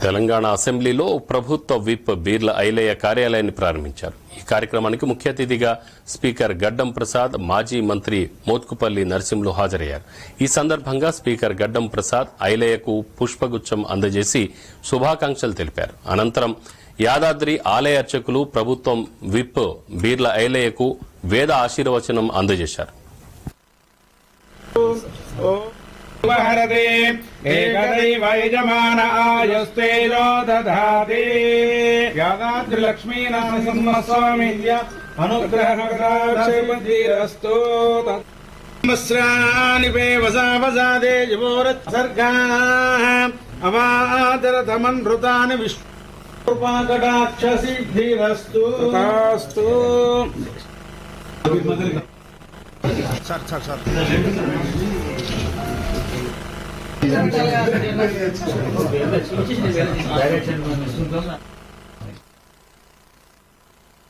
తెలంగాణ అసెంబ్లీలో ప్రభుత్వ విప్ బీర్ల ఐలయ్య కార్యాలయాన్ని ప్రారంభించారు. ఈ కార్యక్రమానికి ముఖ్య అతిథిగా స్పీకర్ గడ్డం ప్రసాద్, మాజీ మంత్రి మోత్కుపల్లి నరసింహులు హాజరయ్యారు. ఈ సందర్భంగా స్పీకర్ గడ్డం ప్రసాద్ ఐలయ్యకు పుష్పగుచ్చం అందజేసి శుభాకాంక్షలు తెలిపారు. అనంతరం యాదాద్రి ఆలయ అర్చకులు ప్రభుత్వం విప్ బీర్ల ఐలయ్యకు వేద ఆశీర్వచనం అందజేశారు. హరదే ఏకదైవ యజమాన ఆయుస్తేజో దధాతి యాదాద్రి లక్ష్మీ నరసింహస్వామి అనుగ్రహరస్తు సంవత్సరాని వసావసాదే యువోరత్సర్గా అవాదరతమన్ృతాని విష్ణుపాకటాక్ష సిద్ధిరస్తు సార్ Direction